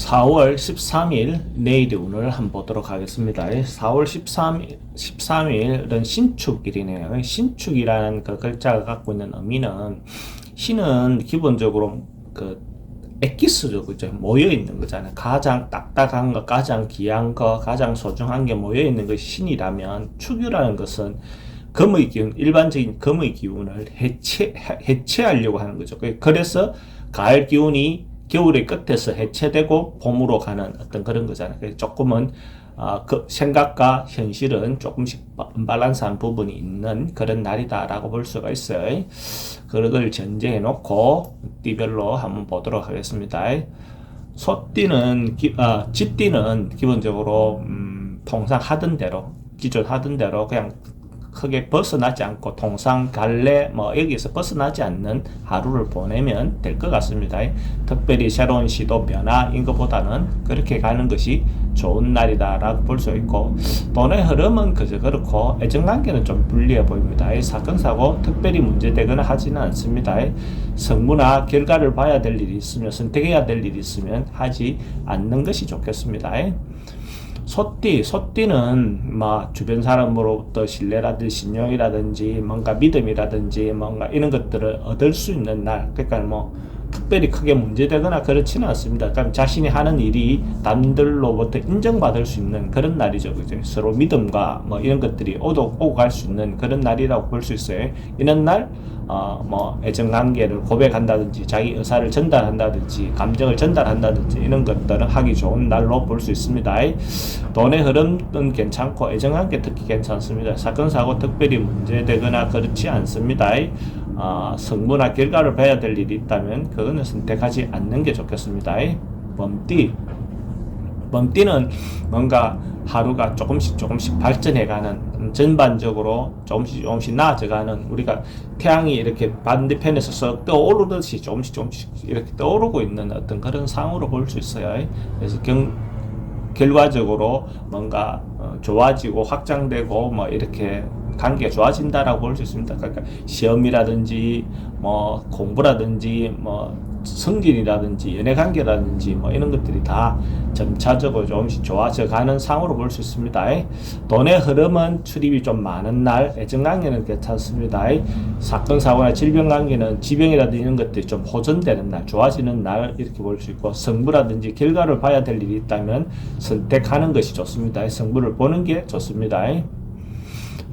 4월 13일 내일의 운을 한번 보도록 하겠습니다. 4월 13일은 신축일이네요. 신축이라는 그 글자가 갖고 있는 의미는 신은 기본적으로 그 엑기스죠, 그죠? 모여 있는 거잖아요. 가장 딱딱한 거, 가장 귀한 거, 가장 소중한 게 모여 있는 것이 신이라면, 축이라는 것은 금의 기운, 일반적인 금의 기운을 해체하려고 하는 거죠. 그래서 가을 기운이 겨울의 끝에서 해체되고 봄으로 가는 어떤 그런 거잖아요. 그래서 조금은 그 생각과 현실은 조금씩 언밸런스한 부분이 있는 그런 날이다라고 볼 수가 있어요. 그걸 전제해 놓고 띠별로 한번 보도록 하겠습니다. 소띠는 쥐띠는 기본적으로 통상 하던 대로, 기존 하던 대로 그냥 크게 벗어나지 않고 통상 갈래 여기서 벗어나지 않는 하루를 보내면 될 것 같습니다. 특별히 새로운 시도 변화인 것보다는 그렇게 가는 것이 좋은 날이다 라고 볼 수 있고, 돈의 흐름은 그저 그렇고 애정관계는 좀 불리해 보입니다. 사건 사고 특별히 문제되거나 하지는 않습니다. 성무나 결과를 봐야 될 일이 있으면, 선택해야 될 일이 있으면 하지 않는 것이 좋겠습니다. 소띠는 주변 사람으로부터 신뢰라든지 신용이라든지 뭔가 믿음이라든지 뭔가 이런 것들을 얻을 수 있는 날, 그러니까 특별히 크게 문제되거나 그렇지는 않습니다. 그러니까 자신이 하는 일이 남들로부터 인정받을 수 있는 그런 날이죠. 그죠? 서로 믿음과 이런 것들이 오고 갈 수 있는 그런 날이라고 볼 수 있어요. 이런 날 애정관계를 고백한다든지 자기 의사를 전달한다든지 감정을 전달한다든지 이런 것들은 하기 좋은 날로 볼 수 있습니다. 돈의 흐름은 괜찮고 애정관계 특히 괜찮습니다. 사건 사고 특별히 문제되거나 그렇지 않습니다. 성부나 결과를 봐야 될 일이 있다면 그거는 선택하지 않는 게 좋겠습니다. 범띠는 뭔가 하루가 조금씩 발전해가는, 전반적으로 조금씩 나아져가는, 우리가 태양이 이렇게 반대편에서 썩 떠오르듯이 조금씩 이렇게 떠오르고 있는 어떤 그런 상황으로 볼 수 있어요. 그래서 결과적으로 뭔가 좋아지고 확장되고 이렇게 관계가 좋아진다라고 볼 수 있습니다. 그러니까 시험이라든지 공부라든지 성진이라든지 연애관계라든지 이런 것들이 다 점차적으로 조금씩 좋아져 가는 상으로 볼 수 있습니다. 돈의 흐름은 출입이 좀 많은 날, 애정관계는 괜찮습니다. 사건 사고나 질병관계는 지병이라든지 이런 것들이 좀 호전되는 날, 좋아지는 날 이렇게 볼 수 있고, 성부라든지 결과를 봐야 될 일이 있다면 선택하는 것이 좋습니다. 성부를 보는 게 좋습니다.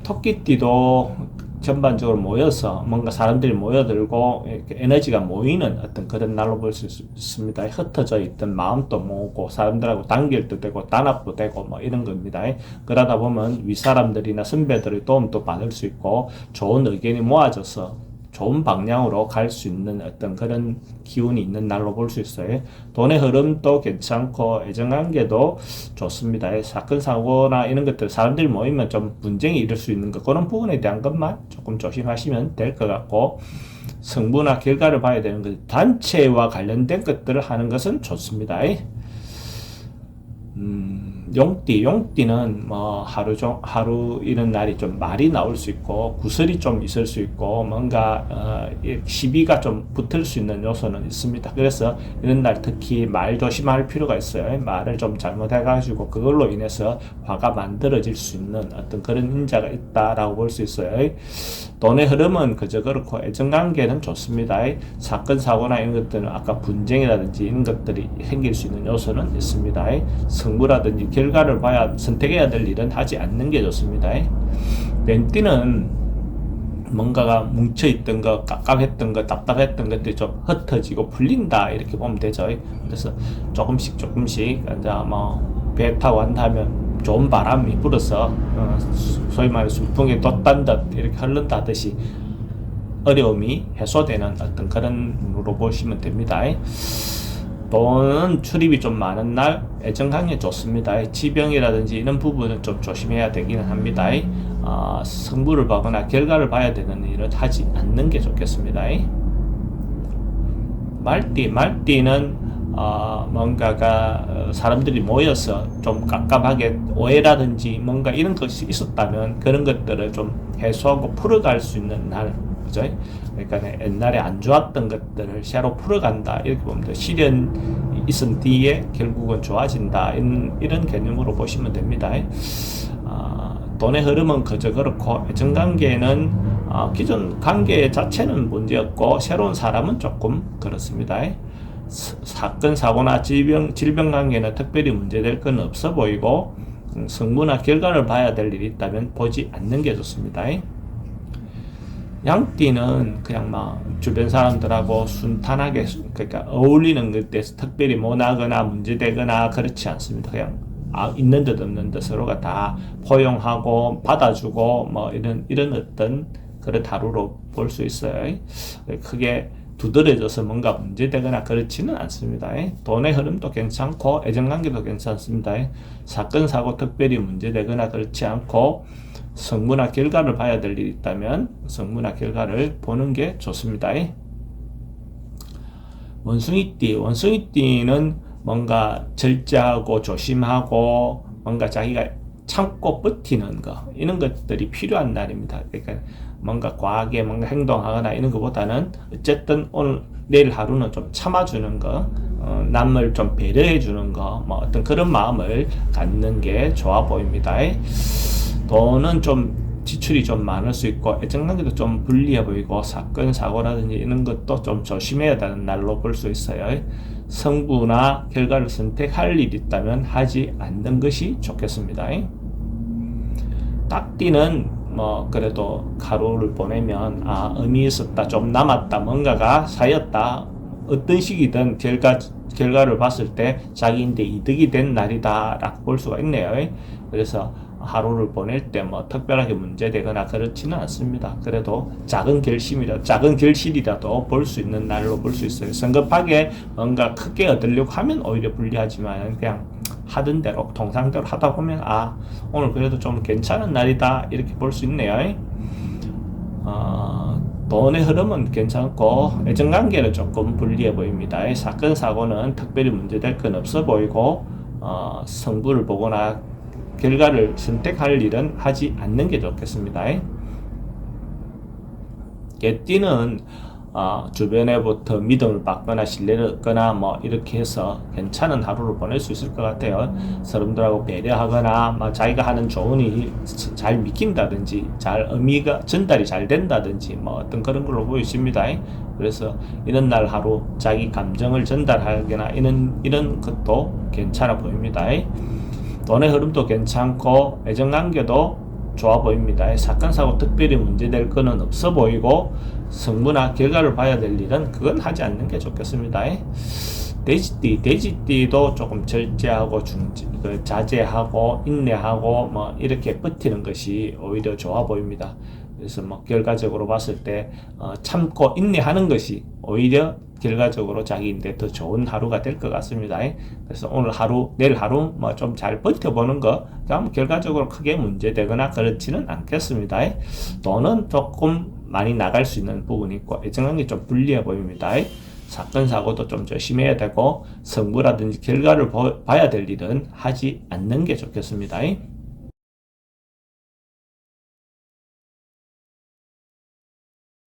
토끼띠도 전반적으로 모여서 뭔가 사람들이 모여들고 이렇게 에너지가 모이는 어떤 그런 날로 볼 수 있습니다. 흩어져 있던 마음도 모으고 사람들하고 단결도 되고 단합도 되고 이런 겁니다. 그러다 보면 윗사람들이나 선배들의 도움도 받을 수 있고 좋은 의견이 모아져서 좋은 방향으로 갈 수 있는 어떤 그런 기운이 있는 날로 볼 수 있어요. 돈의 흐름도 괜찮고 애정관계도 좋습니다. 사건 사고나 이런 것들 사람들이 모이면 좀 분쟁이 일을 수 있는 것, 그런 부분에 대한 것만 조금 조심하시면 될 것 같고, 성부나 결과를 봐야 되는 것, 단체와 관련된 것들을 하는 것은 좋습니다. 용띠는 하루 이런 날이 좀 말이 나올 수 있고 구설이 좀 있을 수 있고 뭔가 시비가 좀 붙을 수 있는 요소는 있습니다. 그래서 이런 날 특히 말 조심할 필요가 있어요. 말을 좀 잘못해가지고 그걸로 인해서 화가 만들어질 수 있는 어떤 그런 인자가 있다라고 볼 수 있어요. 돈의 흐름은 그저 그렇고 애정관계는 좋습니다. 사건 사고나 이런 것들은 아까 분쟁이라든지 이런 것들이 생길 수 있는 요소는 있습니다. 성부라든지 결과를 봐야 선택해야 될 일은 하지 않는 게 좋습니다. 뱀띠는 뭔가가 뭉쳐있던 거, 깝깝했던 거, 답답했던 것들이 좀 흩어지고 풀린다 이렇게 보면 되죠. 그래서 조금씩 이제 배 타고 한다면 좋은 바람이 불어서 소위 말해 순풍이 돛단 듯 이렇게 흐른다듯이 어려움이 해소되는 어떤 그런 으로 보시면 됩니다. 돈은 출입이 좀 많은 날, 애정관계 좋습니다. 지병이라든지 이런 부분은 좀 조심해야 되기는 합니다. 성부를 보거나 결과를 봐야 되는 일은 하지 않는 게 좋겠습니다. 말띠는 뭔가가 사람들이 모여서 좀 깝깝하게 오해라든지 뭔가 이런 것이 있었다면 그런 것들을 좀 해소하고 풀어갈 수 있는 날, 그죠? 그러니까 옛날에 안 좋았던 것들을 새로 풀어간다 이렇게 보면 돼요. 시련이 있은 뒤에 결국은 좋아진다 이런 개념으로 보시면 됩니다. 돈의 흐름은 그저 그렇고 애정관계는 기존 관계 자체는 문제였고 새로운 사람은 조금 그렇습니다. 사건 사고나 질병 관계는 특별히 문제될 건 없어 보이고 성부나 결과를 봐야 될 일이 있다면 보지 않는 게 좋습니다. 양띠는 그냥 막 주변 사람들하고 순탄하게 그러니까 어울리는 것에 특별히 모나거나 문제되거나 그렇지 않습니다. 그냥 있는 듯 없는 듯 서로가 다 포용하고 받아주고 뭐 이런 어떤 그런 하루로 볼 수 있어요. 크게 두드러져서 뭔가 문제되거나 그렇지는 않습니다. 돈의 흐름도 괜찮고 애정관계도 괜찮습니다. 사건 사고 특별히 문제되거나 그렇지 않고 성부나 결과를 봐야 될 일이 있다면 성부나 결과를 보는 게 좋습니다. 원숭이띠는 뭔가 절제하고 조심하고 뭔가 자기가 참고 버티는 거 이런 것들이 필요한 날입니다. 그러니까 뭔가 과하게 뭔가 행동하거나 이런 것보다는 어쨌든 내일 하루는 좀 참아주는 거, 남을 좀 배려해 주는 거, 뭐 어떤 그런 마음을 갖는 게 좋아 보입니다. 돈은 좀 지출이 좀 많을 수 있고 애정관계도 좀 불리해 보이고 사건 사고라든지 이런 것도 좀 조심해야 되는 날로 볼 수 있어요. 성부나 결과를 선택할 일이 있다면 하지 않는 것이 좋겠습니다. 딱띠는 뭐 그래도 하루를 보내면 의미 있었다, 좀 남았다, 뭔가가 쌓였다, 어떤 식이든 결과를 봤을 때 자기인데 이득이 된 날이다 라고 볼 수가 있네요. 그래서 하루를 보낼 때 뭐 특별하게 문제되거나 그렇지는 않습니다. 그래도 작은 결실이라도 볼 수 있는 날로 볼 수 있어요. 성급하게 뭔가 크게 얻으려고 하면 오히려 불리하지만 그냥 하던 대로 통상대로 하다 보면 오늘 그래도 좀 괜찮은 날이다 이렇게 볼 수 있네요. 돈의 흐름은 괜찮고 애정관계는 조금 불리해 보입니다. 사건 사고는 특별히 문제될 건 없어 보이고 성부를 보거나 결과를 선택할 일은 하지 않는 게 좋겠습니다. 개띠는 주변에부터 믿음을 받거나 신뢰를 얻거나 뭐 이렇게 해서 괜찮은 하루를 보낼 수 있을 것 같아요. 사람들하고 배려하거나 자기가 하는 좋은 일이 잘 믿긴다든지 의미가 전달이 잘 된다든지 뭐 어떤 그런 걸로 보여집니다. 그래서 이런 날 하루 자기 감정을 전달하거나 이런 것도 괜찮아 보입니다. 돈의 흐름도 괜찮고 애정관계도 좋아 보입니다. 사건 사고 특별히 문제될 거는 없어 보이고 성부나 결과를 봐야 될 일은 그건 하지 않는 게 좋겠습니다. 돼지띠도 조금 절제하고 자제하고 인내하고 뭐 이렇게 버티는 것이 오히려 좋아 보입니다. 그래서 뭐 결과적으로 봤을 때 참고 인내하는 것이 오히려 결과적으로 자기인데 더 좋은 하루가 될 것 같습니다. 그래서 오늘 하루, 내일 하루 뭐 좀 잘 버텨보는 거, 그럼 결과적으로 크게 문제되거나 그렇지는 않겠습니다. 돈은 조금 많이 나갈 수 있는 부분이 있고 애정관계 좀 불리해 보입니다. 사건 사고도 좀 조심해야 되고 성부라든지 결과를 봐야 될 일은 하지 않는 게 좋겠습니다.